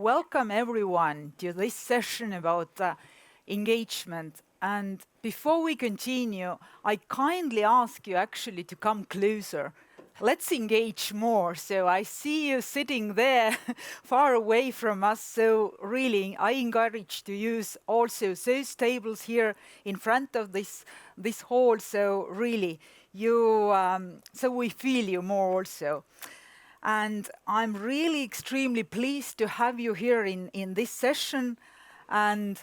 welcome everyone to this session about engagement. And before we continue, I kindly ask you actually to come closer. Let's engage more. So I see you sitting there far away from us. So really, I encourage to use also those tables here in front of this hall. So really, so we feel you more also. And I'm really extremely pleased to have you here in this session. And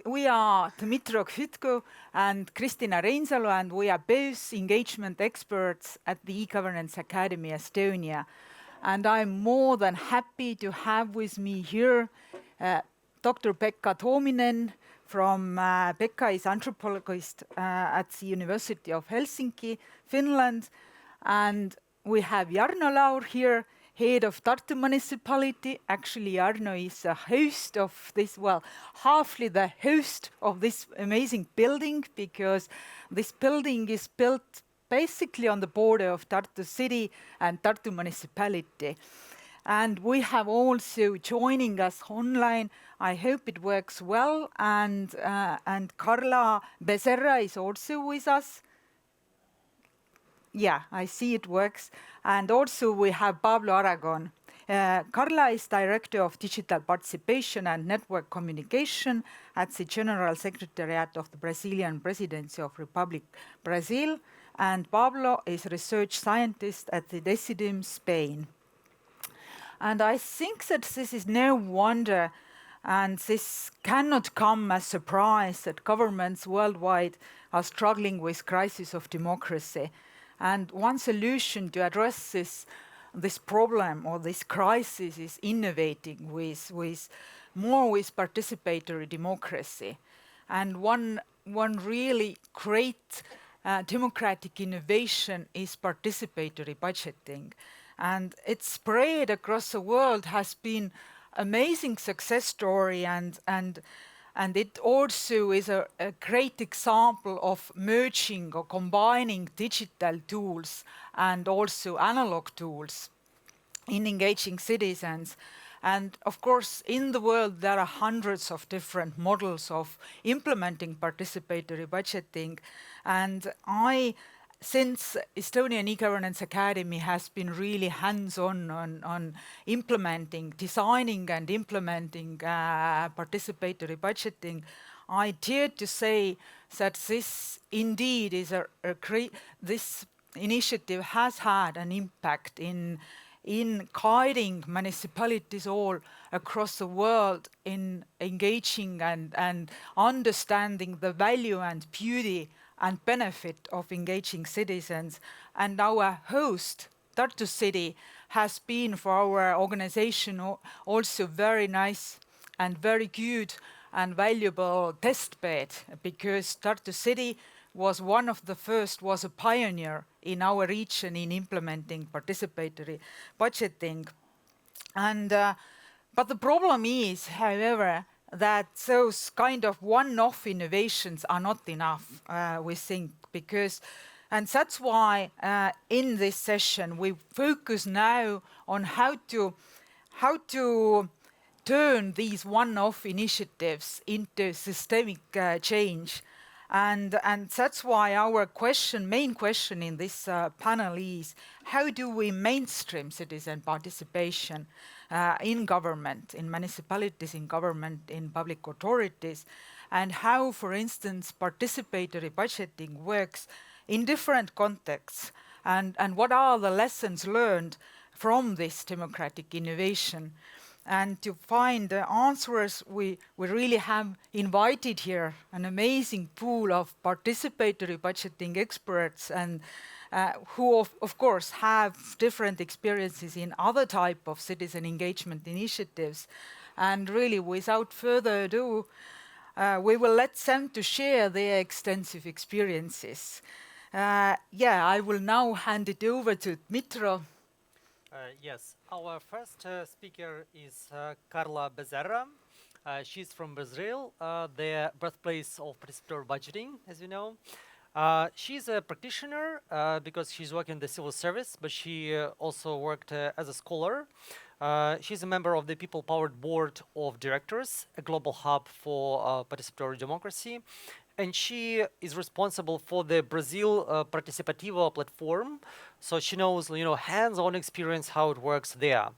we are Dmytro Khvytko and Kristina Reinsalu, and we are both engagement experts at the E-Governance Academy Estonia. And I'm more than happy to have with me here Dr. Pekka Tuominen from Pekka is anthropologist at the University of Helsinki, Finland. And we have Jarno Laur here, head of Tartu municipality. Actually, Jarno is a host of this, well, halfly the host of this amazing building, because this building is built basically on the border of Tartu city and Tartu municipality. And we have also joining us online, I hope it works well, and Carla Becerra is also with us. Yeah, I see it works. And also we have Pablo Aragon. Carla is Director of Digital Participation and Network Communication at the General Secretariat of the Brazilian Presidency of Republic Brazil. And Pablo is Research Scientist at the Decidim, Spain. And I think that this is no wonder, and this cannot come as a surprise, that governments worldwide are struggling with crisis of democracy. And one solution to address this problem or this crisis is innovating with participatory democracy. And one really great democratic innovation is participatory budgeting. And its spread across the world has been amazing success story, and it also is a great example of merging or combining digital tools and also analog tools in engaging citizens. And of course, in the world, there are hundreds of different models of implementing participatory budgeting. And since Estonian E-Governance Academy has been really hands-on on implementing, designing and implementing participatory budgeting, I dare to say that this indeed is this initiative has had an impact in guiding municipalities all across the world in engaging and understanding the value and beauty and benefit of engaging citizens. And our host, Tartu City, has been for our organization also very nice and very good and valuable test bed, because Tartu City was one of the first, was a pioneer in our region in implementing participatory budgeting. And but the problem is, however, that those kind of one-off innovations are not enough, we think, and that's why in this session we focus now on how to turn these one-off initiatives into systemic change. And that's why our main question in this panel is, how do we mainstream citizen participation in government, in municipalities, in government, in public authorities, and how, for instance, participatory budgeting works in different contexts, and what are the lessons learned from this democratic innovation. And to find the answers, we really have invited here an amazing pool of participatory budgeting experts, and who of course have different experiences in other type of citizen engagement initiatives. And really, without further ado, we will let them to share their extensive experiences. I will now hand it over to Dmytro. Yes, our first speaker is Carla Becerra. She's from Brazil, the birthplace of participatory budgeting, as you know. She's a practitioner because she's working in the civil service, but she also worked as a scholar She's a member of the People-Powered Board of Directors, a global hub for participatory democracy. And she is responsible for the Brazil Participativo platform. So she knows, hands-on experience how it works there.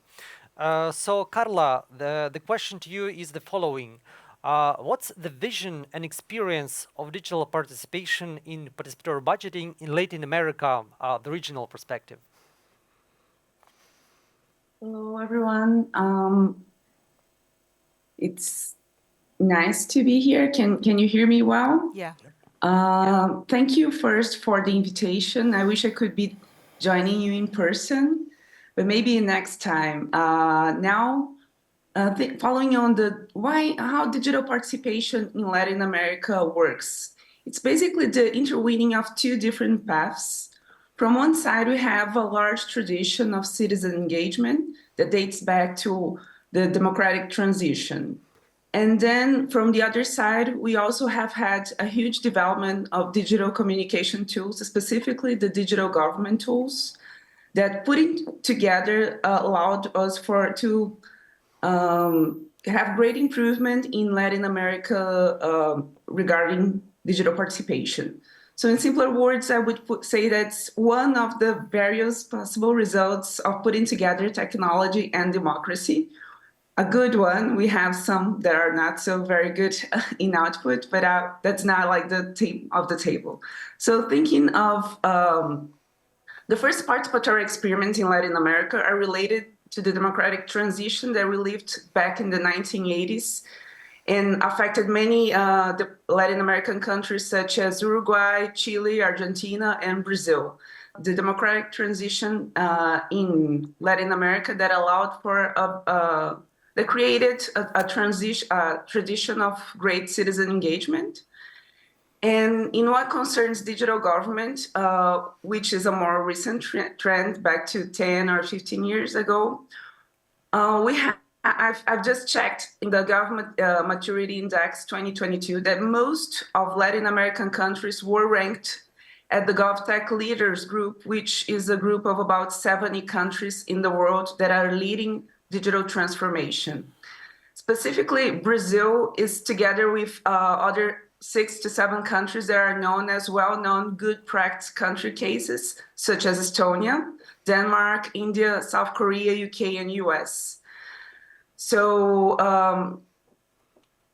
So Carla, the question to you is the following. What's the vision and experience of digital participation in participatory budgeting in Latin America, the regional perspective? Hello, everyone. It's nice to be here. Can you hear me well? Yeah. Thank you first for the invitation. I wish I could be joining you in person, but maybe next time. Now, following on how digital participation in Latin America works. It's basically the interweaving of two different paths. From one side, we have a large tradition of citizen engagement that dates back to the democratic transition. And then from the other side, we also have had a huge development of digital communication tools, specifically the digital government tools that putting together allowed us to have great improvement in Latin America regarding digital participation. So in simpler words, I would say that's one of the various possible results of putting together technology and democracy. A good one. We have some that are not so very good in output, but that's not like the theme of the table. So thinking of the first participatory experiments in Latin America are related to the democratic transition that we lived back in the 1980s and affected many the Latin American countries such as Uruguay, Chile, Argentina, and Brazil. The democratic transition in Latin America that allowed for that created a tradition of great citizen engagement. And in what concerns digital government, which is a more recent trend back to 10 or 15 years ago, I've just checked in the Government Maturity Index 2022 that most of Latin American countries were ranked at the GovTech Leaders Group, which is a group of about 70 countries in the world that are leading digital transformation. Specifically, Brazil is together with other 6 to 7 countries that are known as well-known good practice country cases, such as Estonia, Denmark, India, South Korea, UK, and US. So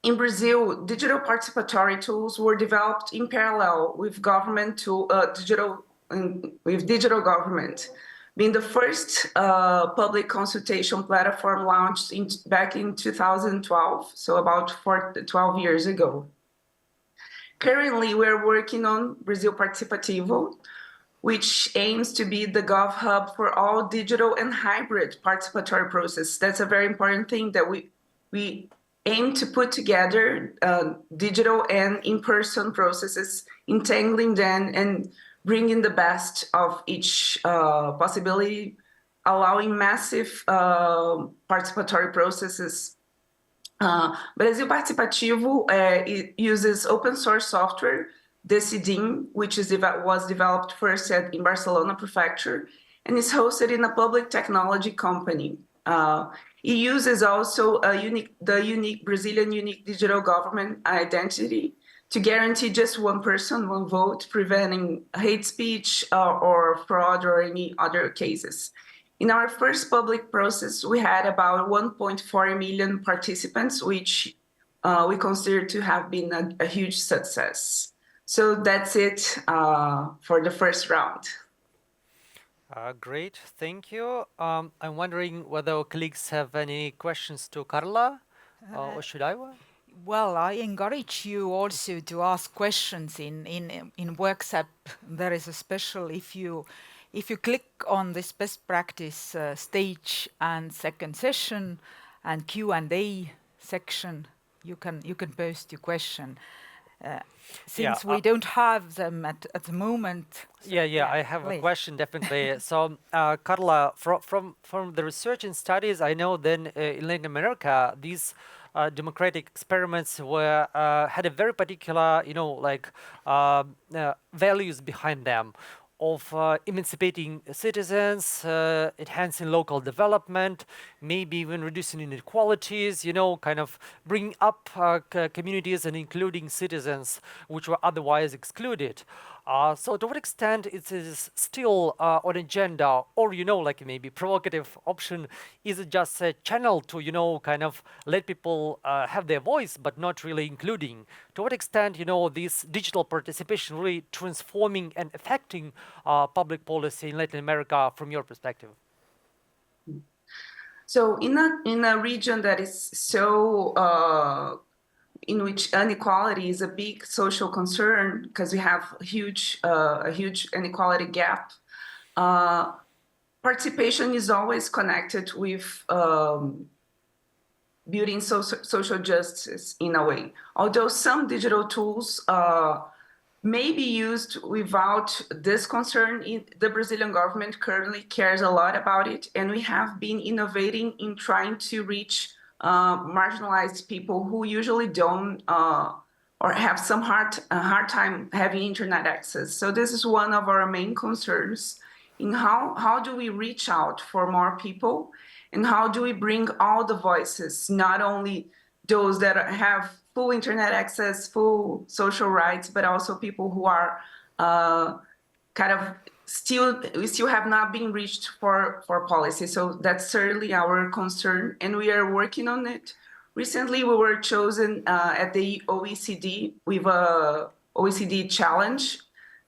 in Brazil, digital participatory tools were developed in parallel with digital government, being the first public consultation platform launched back in 2012, so about 12 years ago. Currently, we're working on Brazil Participativo, which aims to be the Gov hub for all digital and hybrid participatory process. That's a very important thing that we aim to put together digital and in-person processes, entangling them and bringing the best of each possibility, allowing massive participatory processes. Brasil Participativo it uses open source software, Decidim, which was developed first in Barcelona Prefecture, and is hosted in a public technology company. It uses also the unique Brazilian unique digital government identity to guarantee just one person, one vote, preventing hate speech or fraud or any other cases. In our first public process, we had about 1.4 million participants, which we consider to have been a huge success. So that's it for the first round. Great, thank you. I'm wondering whether our colleagues have any questions to Carla, or should I? Well, I encourage you also to ask questions in WorkSap. There is a special if you click on this best practice stage and second session and Q&A section, you can post your question. Since we don't have them at the moment. So I have a question definitely. So Carla, from the research and studies, I know then in Latin America, these democratic experiments had a very particular, values behind them. of emancipating citizens, enhancing local development, maybe even reducing inequalities, kind of bringing up communities and including citizens which were otherwise excluded. So to what extent it is still on agenda, or, like maybe provocative option, is it just a channel to, kind of let people have their voice, but not really including? To what extent, this digital participation really transforming and affecting public policy in Latin America from your perspective? So in a region that is so in which inequality is a big social concern because we have a huge inequality gap, participation is always connected with building social justice in a way. Although some digital tools may be used without this concern, the Brazilian government currently cares a lot about it, and we have been innovating in trying to reach marginalized people who usually don't or have some hard time having internet access. So this is one of our main concerns in how do we reach out for more people, and how do we bring all the voices, not only those that have full internet access, full social rights, but also people who are we still have not been reached for policy. So that's certainly our concern, and we are working on it. Recently, we were chosen at the OECD with a OECD challenge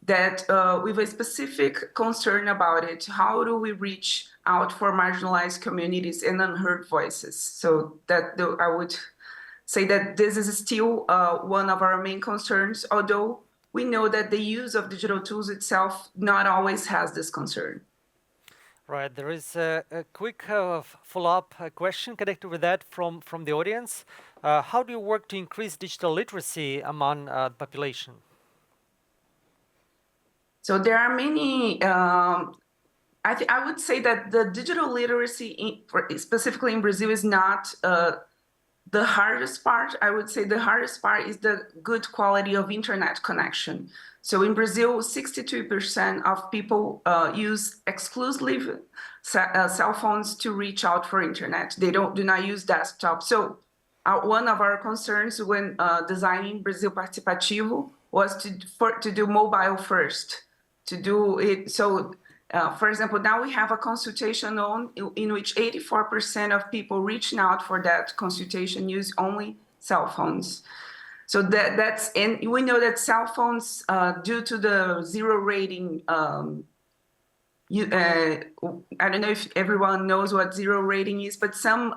that with a specific concern about it. How do we reach out for marginalized communities and unheard voices? So that I would say that this is still one of our main concerns, although we know that the use of digital tools itself not always has this concern. Right, there is a quick follow-up question connected with that from the audience. How do you work to increase digital literacy among the population? So there are many, I would say that the digital literacy, specifically in Brazil, is not the hardest part. I would say the hardest part is the good quality of internet connection. So in Brazil, 62% of people use exclusively cell phones to reach out for internet. They do not use desktop. So one of our concerns when designing Brasil Participativo was to do mobile first, to do it. So for example, now we have a consultation in which 84% of people reaching out for that consultation use only cell phones. So and we know that cell phones, due to the zero rating, I don't know if everyone knows what zero rating is, but some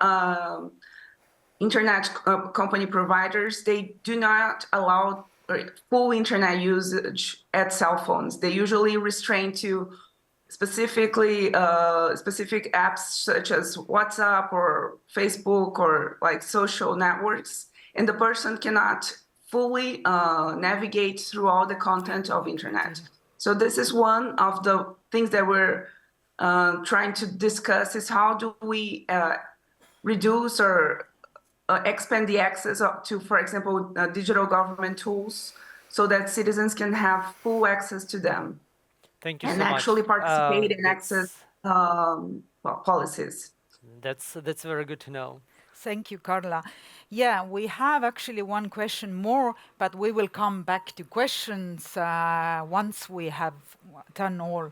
internet company providers, they do not allow full internet usage at cell phones. They usually restrain to specific apps such as WhatsApp or Facebook or like social networks, and the person cannot fully navigate through all the content of internet. So this is one of the things that we're trying to discuss, is how do we reduce or expand the access to, for example, digital government tools, so that citizens can have full access to them. Thank you and so much. actually participate in access policies. That's very good to know. Thank you, Carla. Yeah, we have actually one question more, but we will come back to questions once we have done all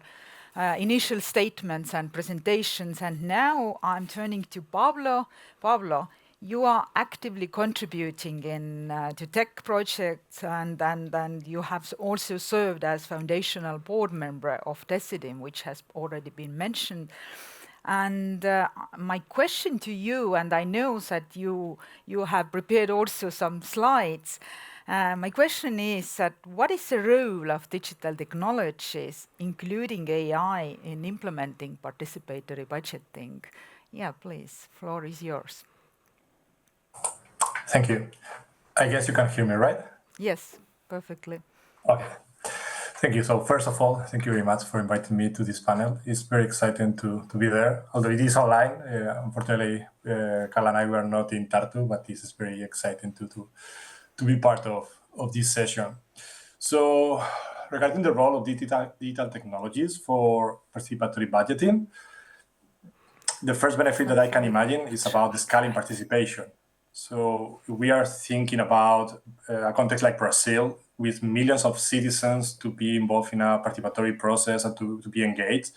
initial statements and presentations. And now I'm turning to Pablo. Pablo, you are actively contributing to tech projects, and you have also served as foundational board member of Decidim, which has already been mentioned. And my question to you, and I know that you have prepared also some slides. My question is that what is the role of digital technologies, including AI, in implementing participatory budgeting? Yeah, please, floor is yours. Thank you. I guess you can hear me, right? Yes, perfectly. Okay. Thank you. So first of all, thank you very much for inviting me to this panel. It's very exciting to be there, although it is online. Unfortunately, Carla and I were not in Tartu, but this is very exciting to be part of this session. So regarding the role of digital technologies for participatory budgeting, the first benefit that I can imagine is about the scaling participation. So we are thinking about a context like Brazil, with millions of citizens to be involved in a participatory process and to be engaged.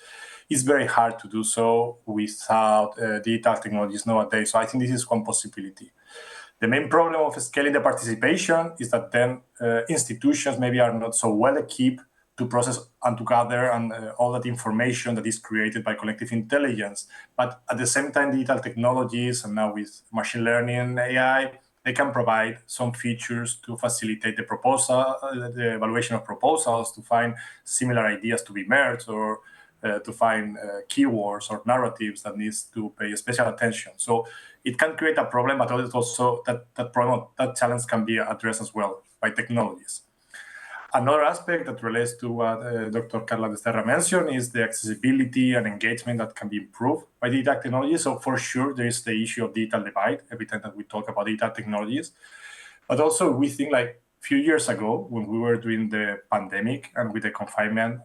It's very hard to do so without digital technologies nowadays. So I think this is one possibility. The main problem of scaling the participation is that then institutions maybe are not so well equipped to process and to gather and all that information that is created by collective intelligence. But at the same time, digital technologies, and now with machine learning and AI, they can provide some features to facilitate the evaluation of proposals, to find similar ideas to be merged, or to find keywords or narratives that needs to pay special attention. So it can create a problem, but also that challenge can be addressed as well by technologies. Another aspect that relates to what Dr. Carla Becerra mentioned is the accessibility and engagement that can be improved by digital technology. So for sure, there is the issue of digital divide every time that we talk about digital technologies. But also we think like a few years ago, when we were doing the pandemic and with the confinement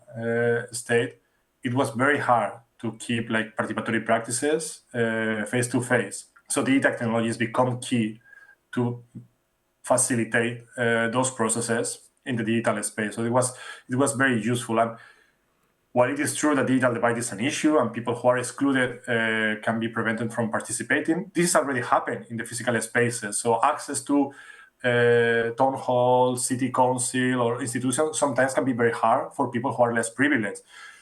state, it was very hard to keep like participatory practices face-to-face. So digital technologies become key to facilitate those processes in the digital space. So it was very useful. And while it is true that digital divide is an issue and people who are excluded can be prevented from participating, this has already happened in the physical spaces. So access to town hall, city council, or institutions sometimes can be very hard for people who are less privileged.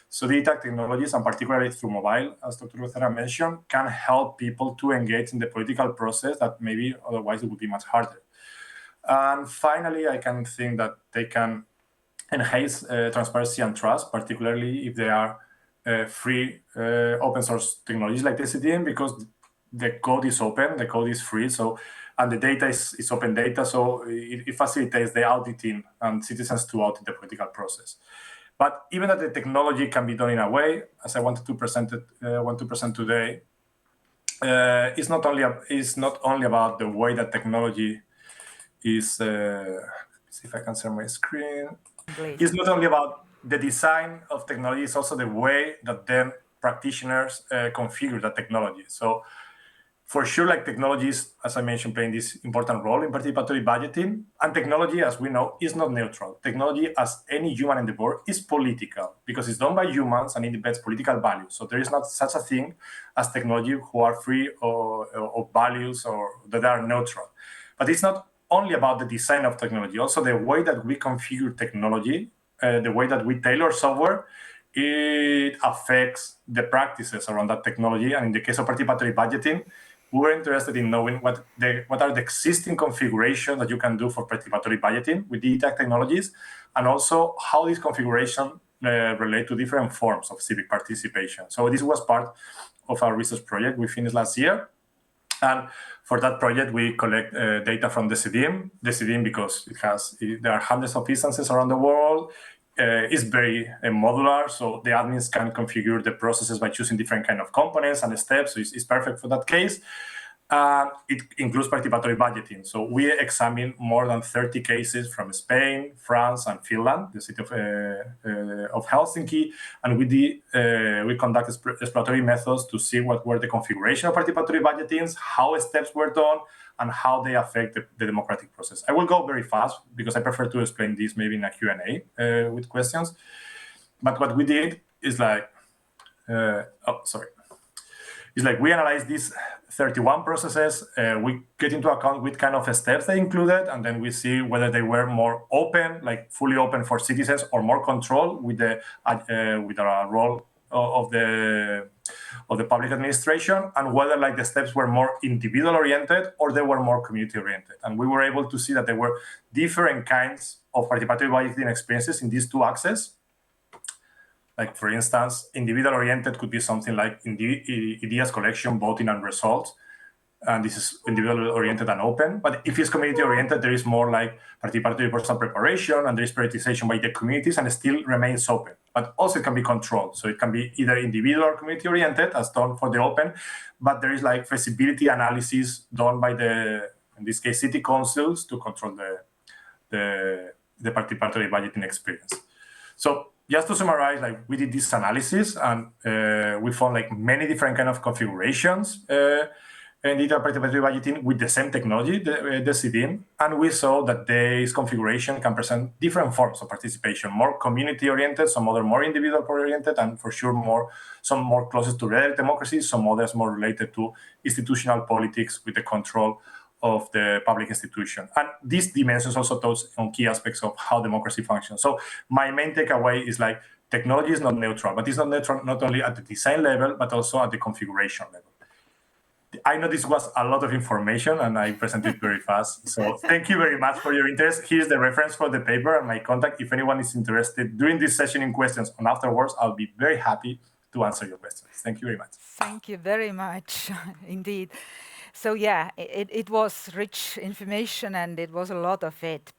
So digital technologies, and particularly through mobile, as Dr. Becerra mentioned, can help people to engage in the political process that maybe otherwise it would be much harder. And finally, I can think that they can enhance transparency and trust, particularly if they are free open source technologies like Decidim, because the code is open, the code is free, and the data is open data, so it facilitates the auditing and citizens to audit the political process. But even that the technology can be done in a way, as I want to present today, it's not only about the way that technology is, see if I can share my screen. Please. It's not only about the design of technology, it's also the way that then practitioners configure that technology. So for sure, like technologies, as I mentioned, playing this important role in participatory budgeting. And technology, as we know, is not neutral. Technology, as any human endeavor, is political because it's done by humans and it embeds political values. So there is not such a thing as technology who are free of values or that are neutral. But it's not only about the design of technology, also the way that we configure technology, the way that we tailor software, it affects the practices around that technology. And in the case of participatory budgeting, we were interested in knowing what are the existing configurations that you can do for participatory budgeting with digital technologies, and also how this configuration relate to different forms of civic participation. So this was part of our research project we finished last year. And for that project, we collect data from Decidim. Decidim, because there are hundreds of instances around the world, is very modular, so the admins can configure the processes by choosing different kind of components and steps. So it's perfect for that case. It includes participatory budgeting. So we examined more than 30 cases from Spain, France, and Finland, the city of Helsinki, and we conducted exploratory methods to see what were the configuration of participatory budgetings, how steps were done, and how they affect the democratic process. I will go very fast because I prefer to explain this maybe in a Q&A with questions. But what we did is we analyze these 31 processes. We get into account which kind of steps they included, and then we see whether they were more open, like fully open for citizens, or more control with the role of the public administration, and whether like the steps were more individual oriented or they were more community oriented. And we were able to see that there were different kinds of participatory budgeting experiences in these two axes. Like, for instance, individual oriented could be something like ideas collection, voting, and results. And this is individual oriented and open. But if it's community oriented, there is more like participatory personal preparation, and there is prioritization by the communities, and it still remains open. But also it can be controlled. So it can be either individual or community oriented, as done for the open, but there is like feasibility analysis done by in this case, city councils to control the participatory budgeting experience. So just to summarize, like we did this analysis and we found like many different kind of configurations in digital participatory budgeting with the same technology, the CDIN, and we saw that this configuration can present different forms of participation, more community-oriented, some other more individual-oriented, and for sure some more closest to direct democracy, some others more related to institutional politics with the control of the public institution. And these dimensions also touch on key aspects of how democracy functions. So my main takeaway is like technology is not neutral, but it's not neutral not only at the design level, but also at the configuration level. I know this was a lot of information and I presented very fast. So thank you very much for your interest. Here's the reference for the paper and my contact. If anyone is interested during this session in questions and afterwards, I'll be very happy to answer your questions. Thank you very much. Thank you very much, indeed. So yeah, it was rich information and it was a lot of it.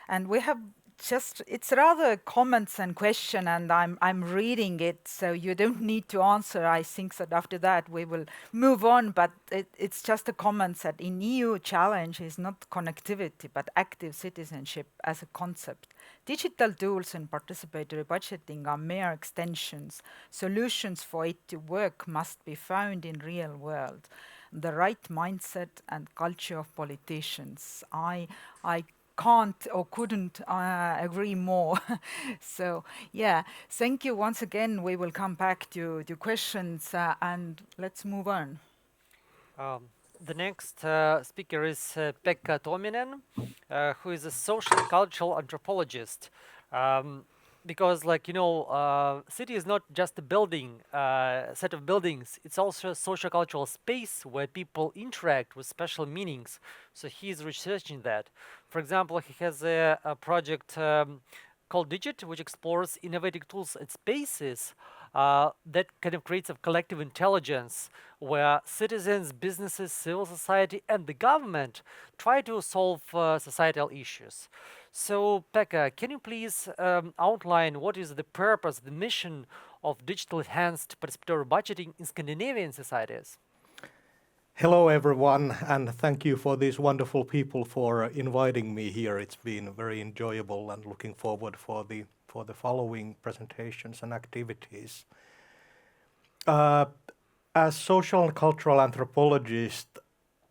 And we have just, it's rather comments and question and I'm reading it, so you don't need to answer. I think that after that we will move on, but it's just a comment that in EU challenge is not connectivity, but active citizenship as a concept. Digital tools and participatory budgeting are mere extensions. Solutions for it to work must be found in real world. The right mindset and culture of politicians. I can't or couldn't agree more. So yeah, thank you once again. We will come back to questions and let's move on. The next speaker is Pekka Tominen, who is a social cultural anthropologist. Because, like, you know, city is not just a building, set of buildings. It's also a social cultural space where people interact with special meanings. So he's researching that. For example, he has a project called Digit, which explores innovative tools and spaces that kind of creates a collective intelligence where citizens, businesses, civil society, and the government try to solve societal issues. So, Pekka, can you please outline what is the purpose, the mission of digital enhanced participatory budgeting in Scandinavian societies? Hello, everyone, and thank you for these wonderful people for inviting me here. It's been very enjoyable and looking forward for the following presentations and activities. As social and cultural anthropologist,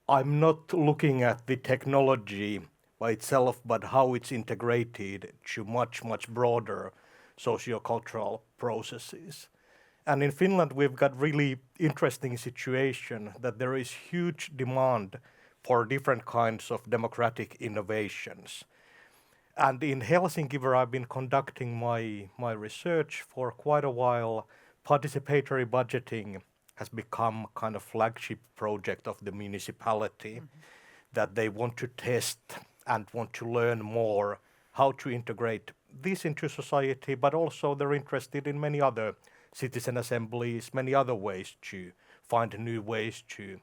I'm not looking at the technology by itself, but how it's integrated to much broader socio-cultural processes. And in Finland, we've got really interesting situation that there is huge demand for different kinds of democratic innovations. And in Helsinki, where I've been conducting my research for quite a while, participatory budgeting has become kind of flagship project of the municipality that they want to test and want to learn more how to integrate this into society, but also they're interested in many other citizen assemblies, many other ways to find new ways to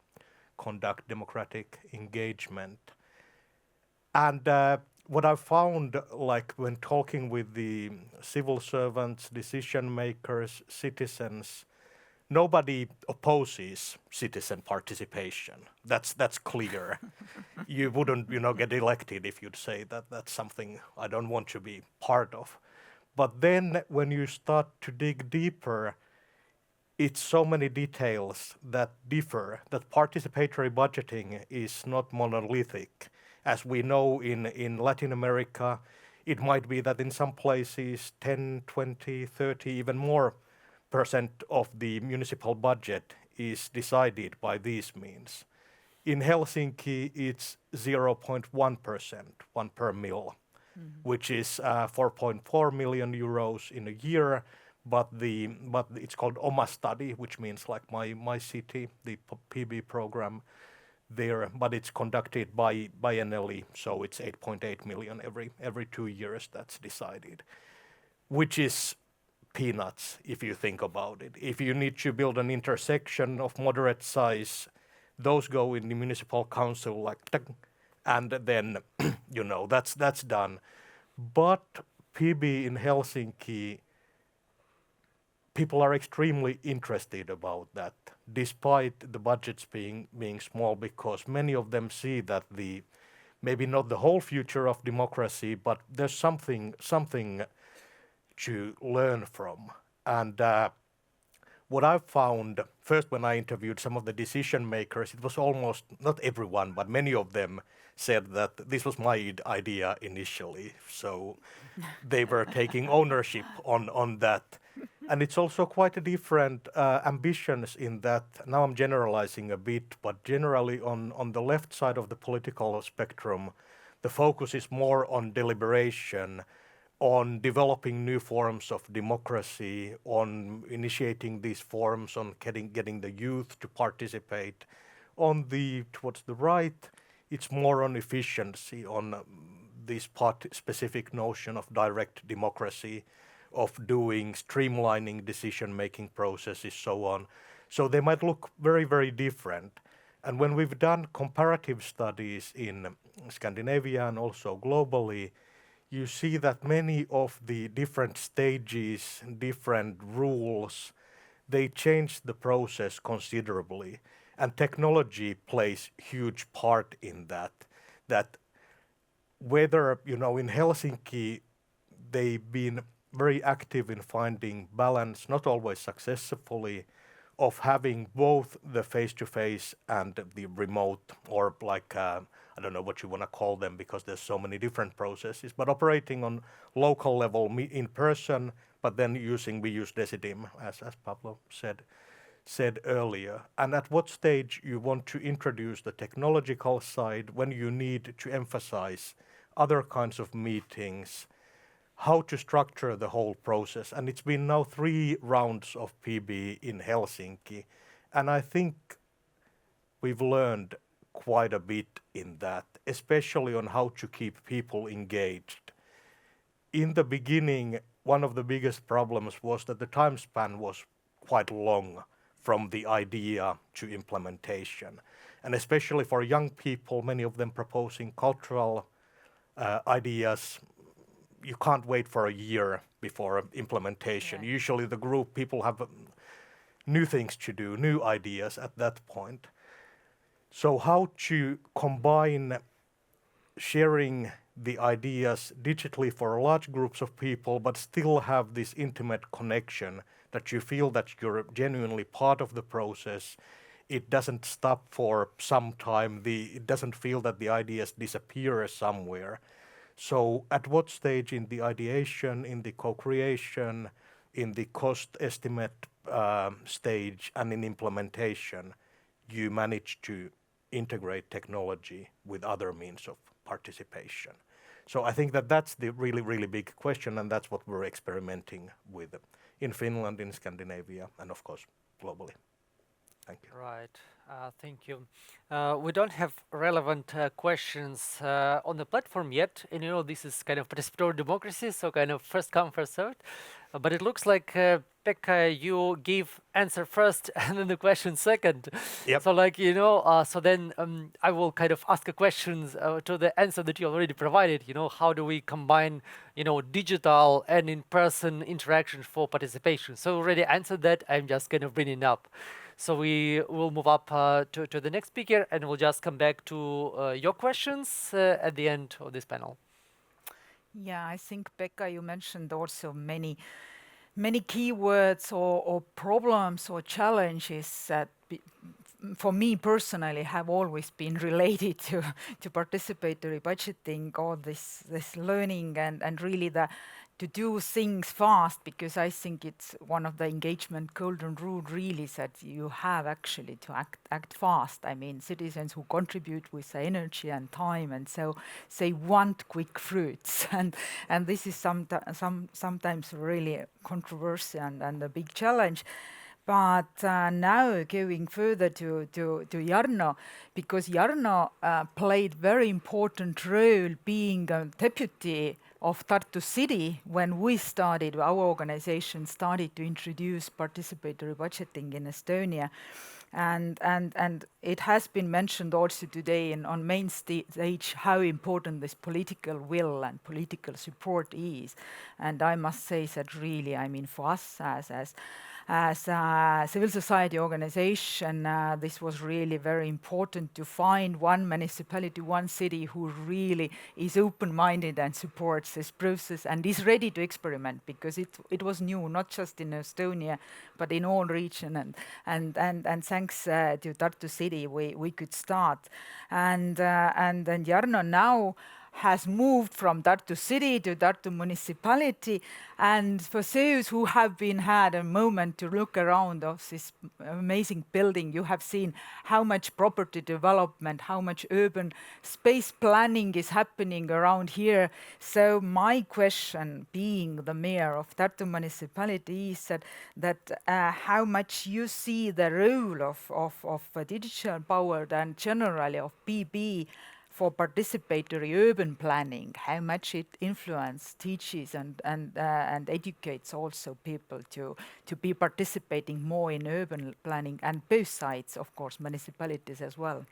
conduct democratic engagement. And what I found, like when talking with the civil servants, decision makers, citizens, nobody opposes citizen participation. That's clear. You wouldn't, get elected if you'd say that that's something I don't want to be part of. But then when you start to dig deeper, it's so many details that differ, that participatory budgeting is not monolithic. As we know in Latin America, it might be that in some places 10, 20, 30, even more % of the municipal budget is decided by these means. In Helsinki, it's 0.1%, 1 per mil, which is 4.4 million euros in a year. But it's called Oma Study, which means like my city, the PB program there. But it's conducted biennially, so it's 8.8 million every 2 years. That's decided, which is peanuts if you think about it. If you need to build an intersection of moderate size, those go in the municipal council and then that's done. But PB in Helsinki, people are extremely interested about that, despite the budgets being small, because many of them see that maybe not the whole future of democracy, but there's something to learn from. And what I found first when I interviewed some of the decision makers, it was almost not everyone, but many of them said that this was my idea initially. So they were taking ownership on that. And it's also quite a different ambitions in that. Now I'm generalizing a bit, but generally on the left side of the political spectrum, the focus is more on deliberation, on developing new forms of democracy, on initiating these forms, on getting the youth to participate. Towards the right, it's more on efficiency, on this specific notion of direct democracy, of doing streamlining decision-making processes, so on. So they might look very, very different. And when we've done comparative studies in Scandinavia and also globally, you see that many of the different stages, different rules, they change the process considerably. And technology plays huge part in that. That whether, in Helsinki, they've been very active in finding balance, not always successfully, of having both the face-to-face and the remote, or like, I don't know what you want to call them because there's so many different processes, but operating on local level in person, but then we use Decidim, as Pablo said earlier. And at what stage you want to introduce the technological side, when you need to emphasize other kinds of meetings, how to structure the whole process. And it's been now 3 rounds of PB in Helsinki. And I think we've learned quite a bit in that, especially on how to keep people engaged. In the beginning, one of the biggest problems was that the time span was quite long from the idea to implementation. And especially for young people, many of them proposing cultural ideas, you can't wait for a year before implementation. Yeah. Usually the group, people have new things to do, new ideas at that point. So how to combine sharing the ideas digitally for large groups of people, but still have this intimate connection that you feel that you're genuinely part of the process. It doesn't stop for some time. It doesn't feel that the ideas disappear somewhere. So at what stage in the ideation, in the co-creation, in the cost estimate stage, and in implementation, you manage to integrate technology with other means of participation? So I think that that's the really, really big question, and that's what we're experimenting with in Finland, in Scandinavia, and of course, globally. Thank you. Right. Thank you. We don't have relevant questions on the platform yet, and this is kind of participatory democracy, so kind of first come, first served. But it looks like Pekka, you gave answer first and then the question second. Yep. So so then I will kind of ask a question to the answer that you already provided. How do we combine, digital and in-person interaction for participation? So already answered that. I'm just kind of bringing up. So we will move up to the next speaker, and we'll just come back to your questions at the end of this panel. Yeah, I think, Pekka, you mentioned also many keywords or problems or challenges that for me personally have always been related to participatory budgeting, all this learning and really to do things fast, because I think it's one of the engagement golden rule really that you have actually to act fast. I mean, citizens who contribute with the energy and time, and so they want quick fruits, and this is sometimes really controversial and a big challenge. But now going further to Jarno, because Jarno played very important role being a deputy of Tartu City when we started, our organization started to introduce participatory budgeting in Estonia. And it has been mentioned also today on main stage how important this political will and political support is. And I must say that really, I mean, for us as as a civil society organization, this was really very important to find one municipality, one city who really is open-minded and supports this process and is ready to experiment, because it was new, not just in Estonia, but in all region. And thanks to Tartu City, we could start. And Jarno now has moved from Tartu City to Tartu municipality. And for those who have had a moment to look around of this amazing building, you have seen how much property development, how much urban space planning is happening around here. So my question, being the mayor of Tartu municipality, is that how much you see the role of digital power and generally of PB for participatory urban planning, how much it influences, teaches, and educates also people to be participating more in urban planning, and both sides, of course, municipalities as well.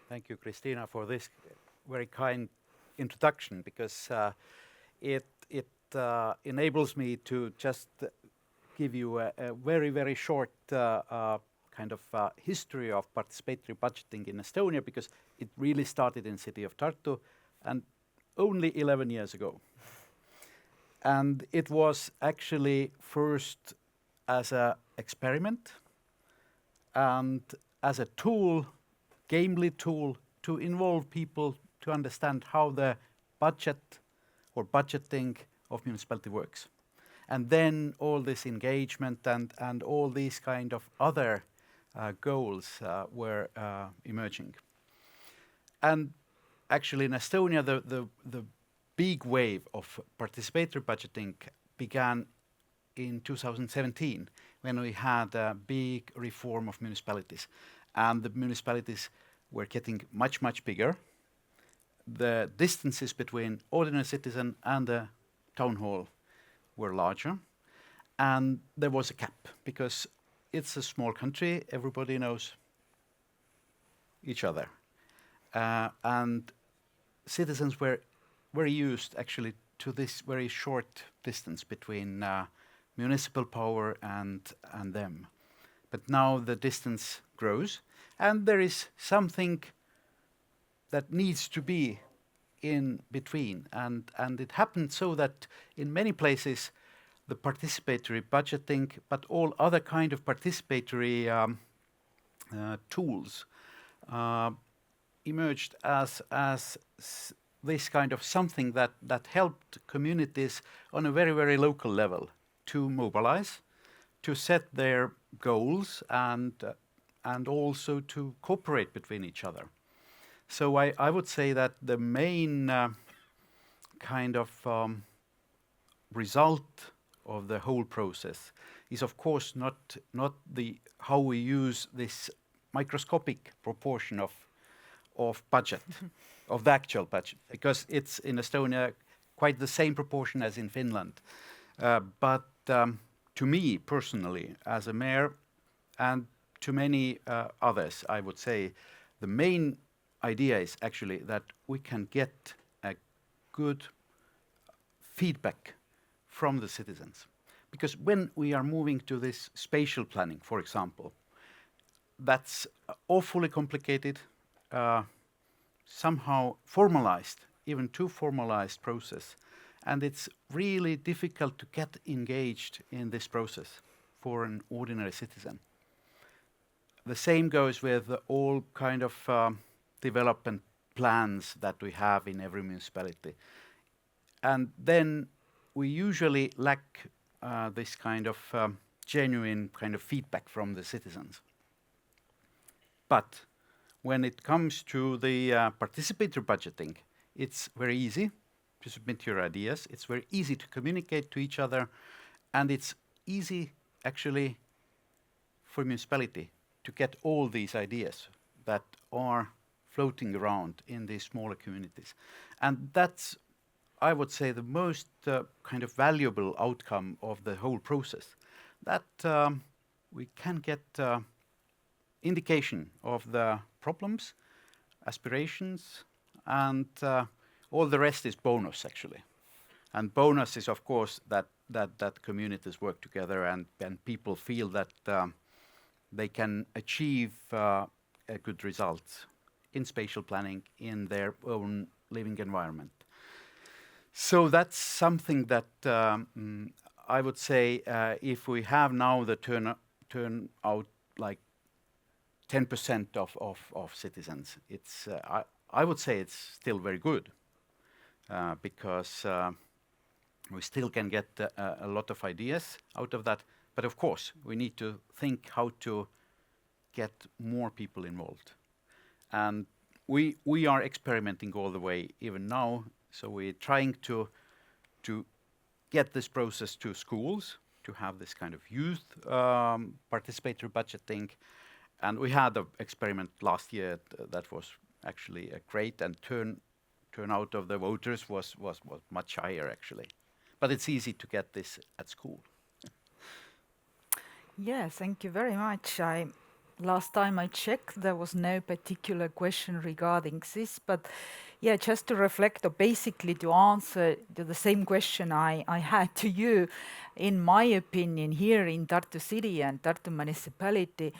Thank you, Christina, for this very kind introduction, because it enables me to just give you a very, very short kind of history of participatory budgeting in Estonia, because it really started in the city of Tartu and only 11 years ago. And it was actually first as an experiment and as a tool, gamely tool, to involve people to understand how the budget or budgeting of municipality works. And then all this engagement and all these kind of other goals were emerging. And actually in Estonia, the big wave of participatory budgeting began in 2017, when we had a big reform of municipalities. And the municipalities were getting much, much bigger. The distances between ordinary citizen and the town hall were larger. And there was a cap, because it's a small country, everybody knows each other. And citizens were very used actually to this very short distance between municipal power and them. But now the distance grows, and there is something that needs to be in between. And it happened so that in many places the participatory budgeting, but all other kind of participatory tools emerged as this kind of something that helped communities on a very, very local level to mobilize, to set their goals, and also to cooperate between each other. So I would say that the main kind of result of the whole process is, of course, not the how we use this microscopic proportion of budget, of the actual budget, because it's in Estonia quite the same proportion as in Finland. But to me personally, as a mayor, and to many others, I would say the main idea is actually that we can get a good feedback from the citizens. Because when we are moving to this spatial planning, for example, that's awfully complicated, somehow formalized, even too formalized process. And it's really difficult to get engaged in this process for an ordinary citizen. The same goes with all kind of development plans that we have in every municipality. And then we usually lack this kind of genuine kind of feedback from the citizens. But when it comes to the participatory budgeting, it's very easy to submit your ideas. It's very easy to communicate to each other. And it's easy, actually, for municipality to get all these ideas that are floating around in these smaller communities. And that's, I would say, the most kind of valuable outcome of the whole process, that we can get indication of the problems, aspirations, and all the rest is bonus, actually. And bonus is, of course, that communities work together and people feel that they can achieve a good result in spatial planning in their own living environment. So that's something that I would say if we have now the turnout like 10% of citizens, it's I would say it's still very good because we still can get a lot of ideas out of that. But of course, we need to think how to get more people involved. And we are experimenting all the way even now. So we're trying to get this process to schools, to have this kind of youth participatory budgeting. And we had an experiment last year that was actually great, and turnout of the voters was much higher actually. But it's easy to get this at school. Yes, thank you very much. Last time I checked, there was no particular question regarding this, but yeah, just to reflect or basically to answer to the same question I had to you, in my opinion, here in Tartu City and Tartu municipality,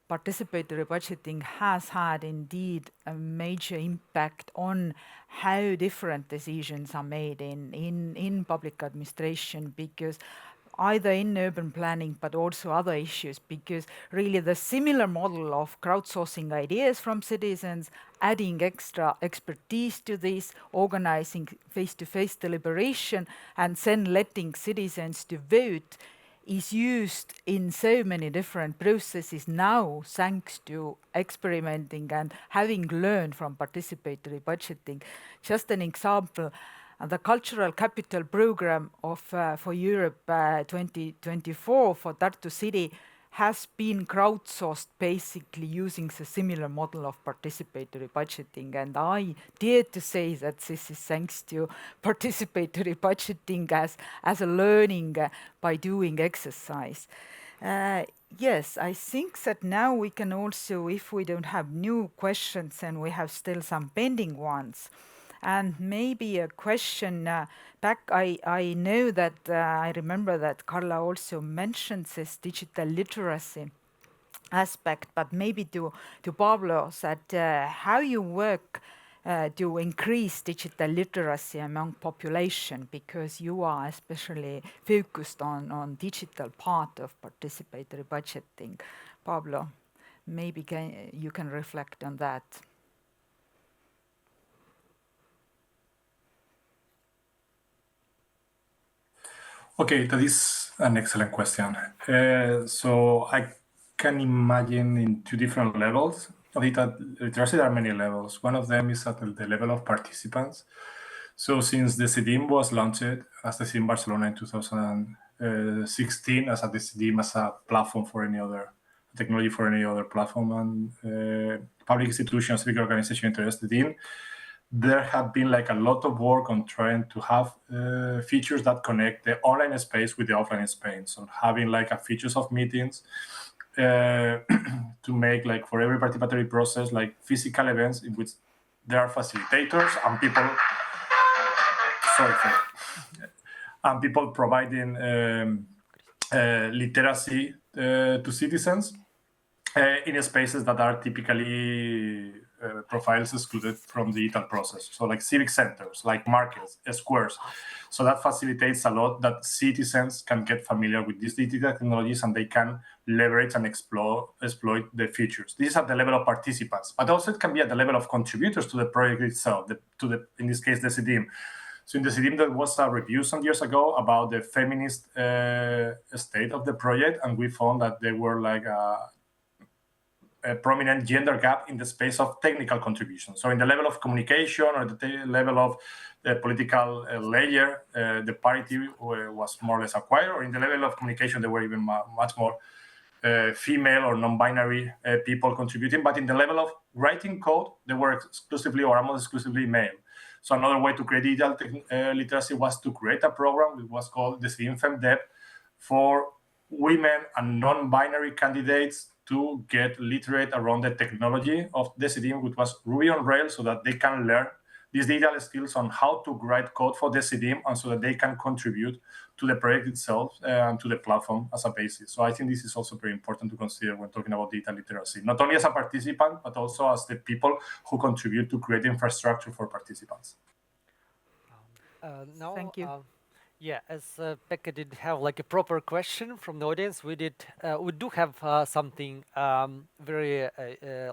participatory budgeting has had indeed a major impact on how different decisions are made in public administration, because either in urban planning but also other issues, because really the similar model of crowdsourcing ideas from citizens, adding extra expertise to this, organizing face-to-face deliberation, and then letting citizens to vote is used in so many different processes now, thanks to experimenting and having learned from participatory budgeting. Just an example, the Cultural Capital Program of for Europe 2024 for Tartu City has been crowdsourced basically using the similar model of participatory budgeting. And I dare to say that this is thanks to participatory budgeting as a learning by doing exercise. Yes, I think that now we can also, if we don't have new questions, and we have still some pending ones, and maybe a question back. I know that I remember that Carla also mentioned this digital literacy aspect, but maybe to Pablo, that how you work to increase digital literacy among population, because you are especially focused on digital part of participatory budgeting. Pablo, maybe you can reflect on that. Okay, that is an excellent question. So I can imagine in two different levels of data literacy. There are many levels. One of them is at the level of participants. So since the CDIM was launched as the CDIM Barcelona in 2016 as a CDIM as a platform for any other technology for any other platform and public institutions, civic organization interested in, there have been like a lot of work on trying to have features that connect the online space with the offline space. So having like a features of meetings to make like for every participatory process, like physical events in which there are facilitators and people, and people providing literacy to citizens in spaces that are typically profiles excluded from the digital process. So like civic centers, like markets, squares. So that facilitates a lot that citizens can get familiar with these digital technologies and they can leverage and exploit the features. This is at the level of participants, but also it can be at the level of contributors to the project itself, in this case, the CDIM. So in the CDIM, there was a review some years ago about the feminist state of the project, and we found that there were like a prominent gender gap in the space of technical contribution. So in the level of communication or the level of the political layer, the parity was more or less acquired, or in the level of communication, there were even much more female or non-binary people contributing. But in the level of writing code, they were exclusively or almost exclusively male. So another way to create digital literacy was to create a program which was called the CDIM FemDep for women and non-binary candidates to get literate around the technology of the CDIM, which was Ruby on Rails, so that they can learn these digital skills on how to write code for Decidim, and so that they can contribute to the project itself and to the platform as a basis. So I think this is also very important to consider when talking about digital literacy, not only as a participant, but also as the people who contribute to create infrastructure for participants. Now, Thank you. Yeah, as Pekka did have like a proper question from the audience, we do have something very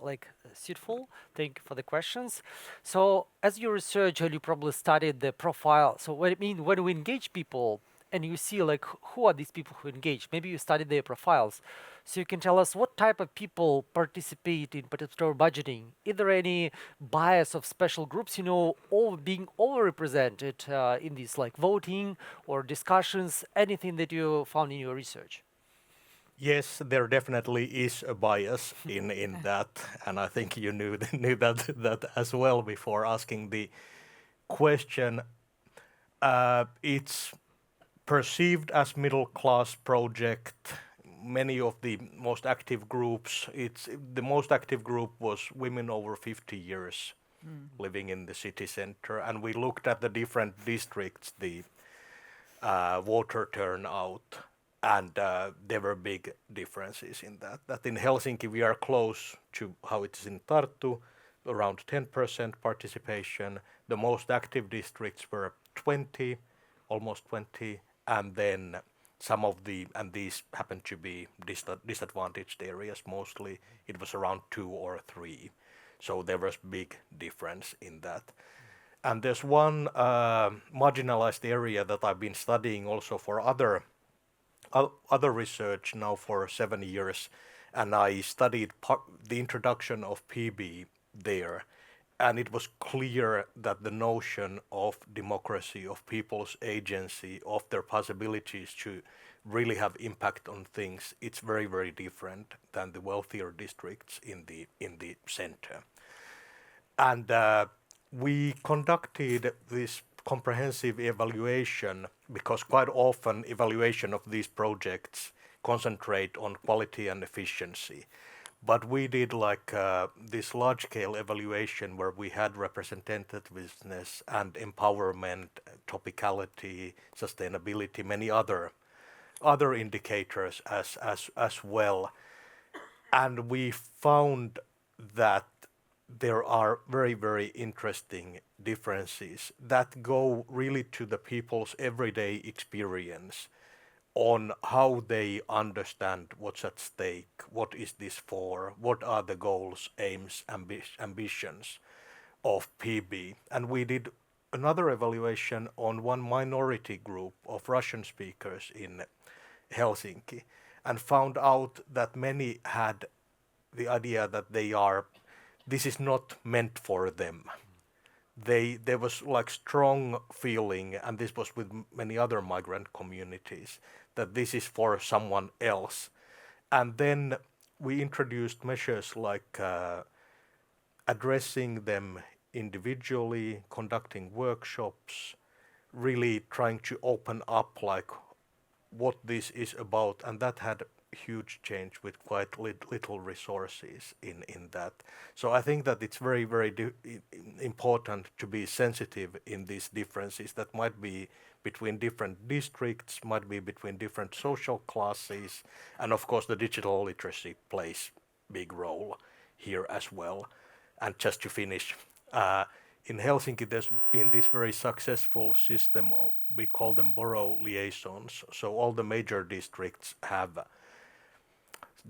like suitable. Thank you for the questions. So, as you research, you probably studied the profile. So, what it mean when we engage people, and you see like who are these people who engage? Maybe you studied their profiles, so you can tell us what type of people participate in participatory budgeting. Is there any bias of special groups, being overrepresented in these like voting or discussions? Anything that you found in your research? Yes, there definitely is a bias in that, and I think you knew that as well before asking the question. It's perceived as middle class project. Many of the most active groups, the most active group was women over 50 years living in the city center, and we looked at the different districts, the voter turnout, and there were big differences in that. That in Helsinki we are close to how it is in Tartu, around 10% participation. The most active districts were 20, almost 20, and then and these happen to be disadvantaged areas mostly, it was around 2 or 3. So there was big difference in that. And there's one marginalized area that I've been studying also for other research now for 7 years, and I studied the introduction of PB there, and it was clear that the notion of democracy, of people's agency, of their possibilities to really have impact on things, it's very, very different than the wealthier districts in the center. And we conducted this comprehensive evaluation because quite often evaluation of these projects concentrate on quality and efficiency. But we did this large-scale evaluation where we had representativeness and empowerment, topicality, sustainability, many other indicators as well. And we found that there are very, very interesting differences that go really to the people's everyday experience on how they understand what's at stake, what is this for, what are the goals, aims, ambitions of PB. And we did another evaluation on one minority group of Russian speakers in Helsinki and found out that many had the idea that this is not meant for them. There was strong feeling, and this was with many other migrant communities, that this is for someone else. And then we introduced measures like addressing them individually, conducting workshops, really trying to open up what this is about, and that had huge change with quite little resources in that. So I think that it's very, very important to be sensitive in these differences that might be between different districts, might be between different social classes, and of course the digital literacy plays big role here as well. And just to finish, in Helsinki there's been this very successful system, we call them borough liaisons. So all the major districts have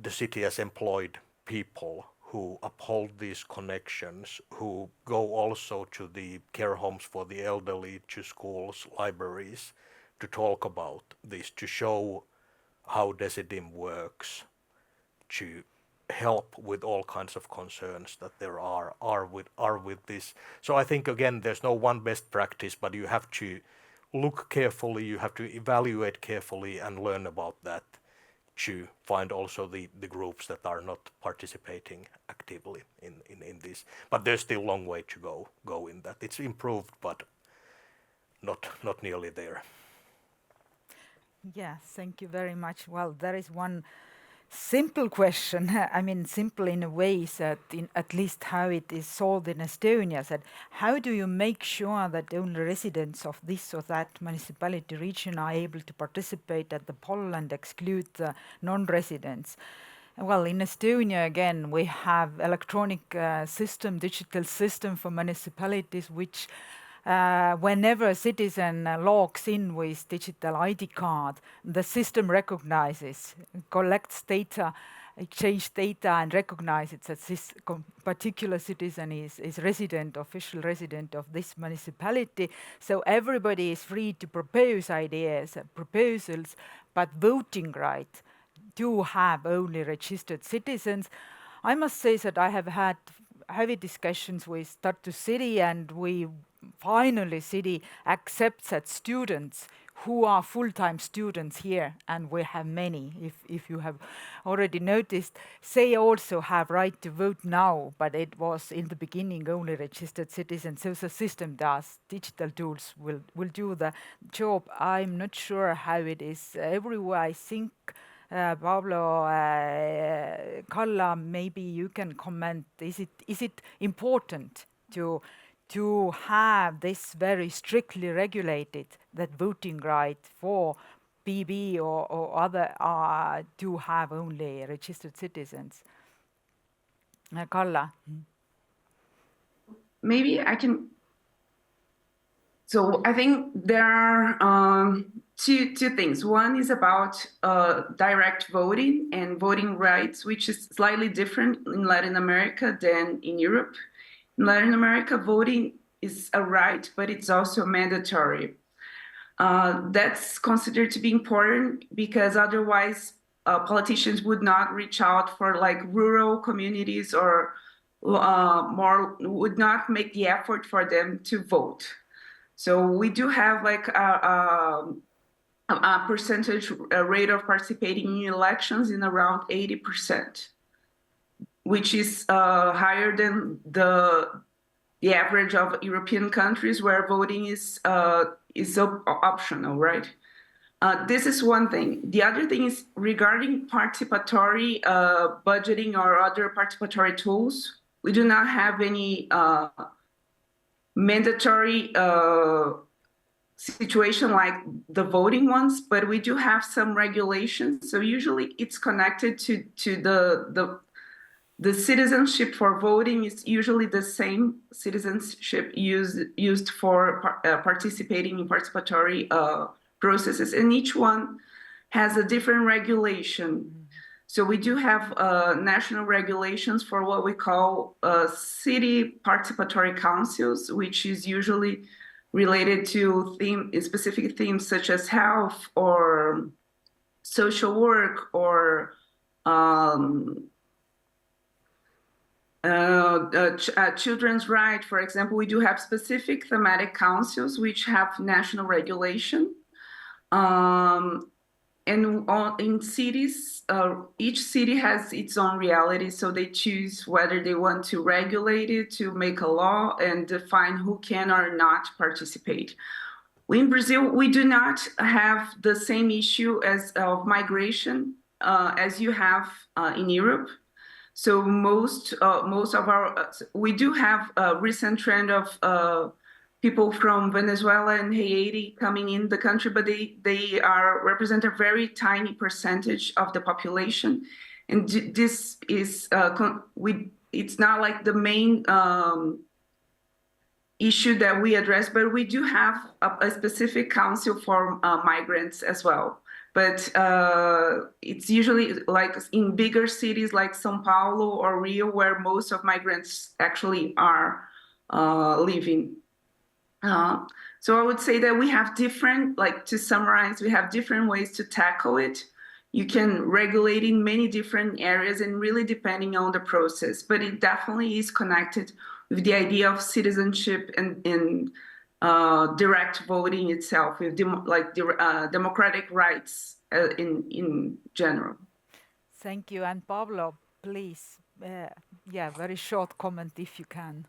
the city has employed people who uphold these connections, who go also to the care homes for the elderly, to schools, libraries, to talk about this, to show how Decidim works, to help with all kinds of concerns that there are with this. So I think again there's no one best practice, but you have to look carefully, you have to evaluate carefully and learn about that, to find also the groups that are not participating actively in this. But there's still a long way to go in that. It's improved, but not nearly there. Yeah, thank you very much. Well, there is one simple question. I mean, simple in a way that in at least how it is solved in Estonia, that how do you make sure that only residents of this or that municipality region are able to participate at the poll and exclude the non-residents? Well, in Estonia, again, we have electronic system, digital system for municipalities, which whenever a citizen logs in with digital ID card, the system recognizes, collects data, exchange data, and recognizes that this particular citizen is resident, official resident of this municipality. So everybody is free to propose ideas, proposals, but voting right do have only registered citizens. I must say that I have had heavy discussions with Tartu City, and we finally city accepts that students who are full-time students here, and we have many, if you have already noticed, they also have right to vote now, but it was in the beginning only registered citizens. So the system does, digital tools will do the job. I'm not sure how it is everywhere. I think Pablo, Kalla, maybe you can comment. Is it important to have this very strictly regulated, that voting right for PB or other to have only registered citizens? Kalla. Maybe I can. So I think there are two things. One is about direct voting and voting rights, which is slightly different in Latin America than in Europe. In Latin America, voting is a right, but it's also mandatory. That's considered to be important because otherwise politicians would not reach out for like rural communities or would not make the effort for them to vote. So we do have like a percentage rate of participating in elections in around 80%, which is higher than the average of European countries where voting is optional, right? This is one thing. The other thing is regarding participatory budgeting or other participatory tools. We do not have any mandatory situation like the voting ones, but we do have some regulations. So usually it's connected to the citizenship for voting is usually the same citizenship used for participating in participatory processes, and each one has a different regulation. So we do have national regulations for what we call city participatory councils, which is usually related to specific themes such as health or social work or children's right. For example, we do have specific thematic councils which have national regulation. And in cities, each city has its own reality, so they choose whether they want to regulate it, to make a law, and define who can or not participate. In Brazil, we do not have the same issue of migration as you have in Europe. So most of our, we do have a recent trend of people from Venezuela and Haiti coming in the country, but they represent a very tiny percentage of the population, and this is it's not like the main issue that we address, but we do have a specific council for migrants as well. But it's usually like in bigger cities like São Paulo or Rio, where most of migrants actually are living. So I would say that we have different, like to summarize, we have different ways to tackle it. You can regulate in many different areas and really depending on the process, but it definitely is connected with the idea of citizenship and direct voting itself, with democratic rights in general. Thank you. And Pablo, please, very short comment if you can.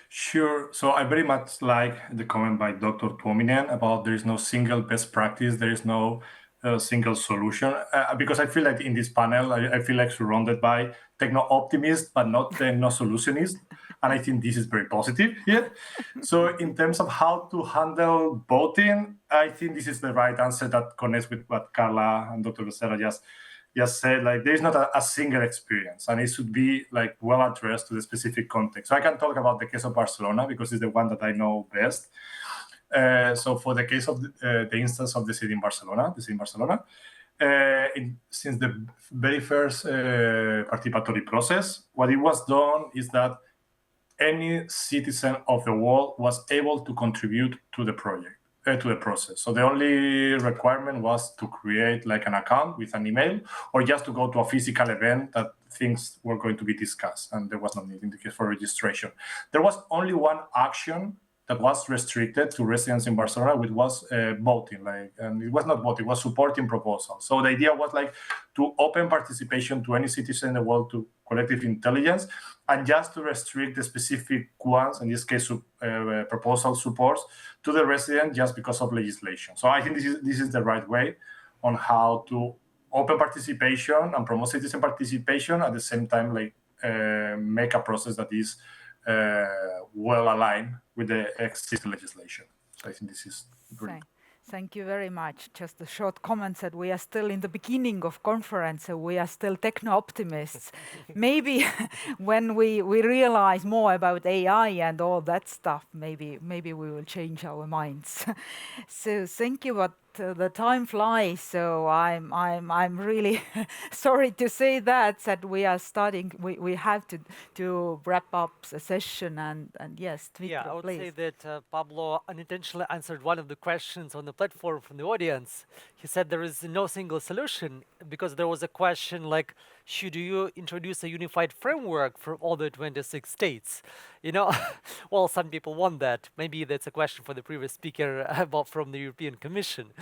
Sure. So I very much like the comment by Dr. Tuominen about there is no single best practice. There is no a single solution because I feel like in this panel, I feel like surrounded by techno-optimists, but not techno-solutionists. And I think this is very positive here. So in terms of how to handle voting, I think this is the right answer that connects with what Carla and Dr. Becerra just said. Like there is not a single experience, and it should be like well addressed to the specific context. So I can talk about the case of Barcelona because it's the one that I know best. So for the case of the instance of the city in Barcelona, since the very first participatory process, what it was done is that any citizen of the world was able to contribute to the project, to the process. So the only requirement was to create like an account with an email, or just to go to a physical event that things were going to be discussed, and there was no need in the case for registration. There was only one action that was restricted to residents in Barcelona, which was voting. And it was not voting; it was supporting proposals. So the idea was like to open participation to any citizen in the world to collective intelligence, and just to restrict the specific ones, in this case, proposal supports, to the resident just because of legislation. So I think this is the right way on how to open participation and promote citizen participation at the same time, make a process that is well aligned with the existing legislation. So I think this is brilliant. Thank you very much. Just a short comment that we are still in the beginning of conference, so we are still techno-optimists. Maybe when we realize more about AI and all that stuff, maybe we will change our minds. So thank you, but the time flies, so I'm really sorry to say that we are starting. We have to wrap up the session, and yes, Dmitry, Yeah, I would please. say that Pablo unintentionally answered one of the questions on the platform from the audience. He said there is no single solution because there was a question like, should you introduce a unified framework for all the 26 states? You know, well, some people want that. Maybe that's a question for the previous speaker about from the European Commission.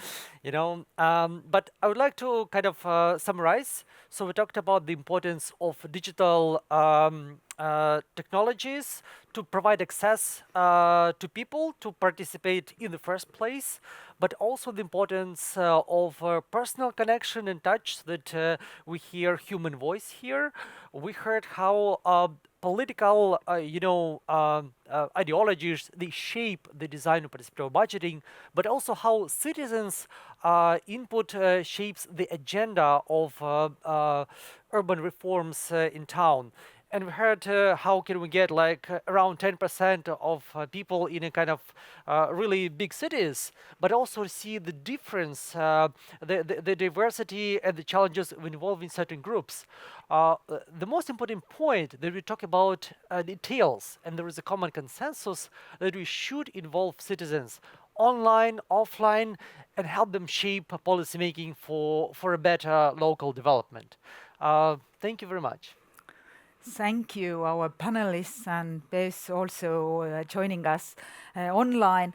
You know, but I would like to kind of summarize. So we talked about the importance of digital technologies to provide access to people to participate in the first place, but also the importance of personal connection and touch, so that we hear human voice here. We heard how political, ideologies, they shape the design of participatory budgeting, but also how citizens' input shapes the agenda of urban reforms in town. And we heard how can we get like around 10% of people in a kind of really big cities, but also see the difference, the diversity and the challenges involving certain groups. The most important point that we talk about details, and there is a common consensus that we should involve citizens online, offline, and help them shape policymaking for a better local development. Thank you very much. Thank you, our panelists, and Bess also joining us online.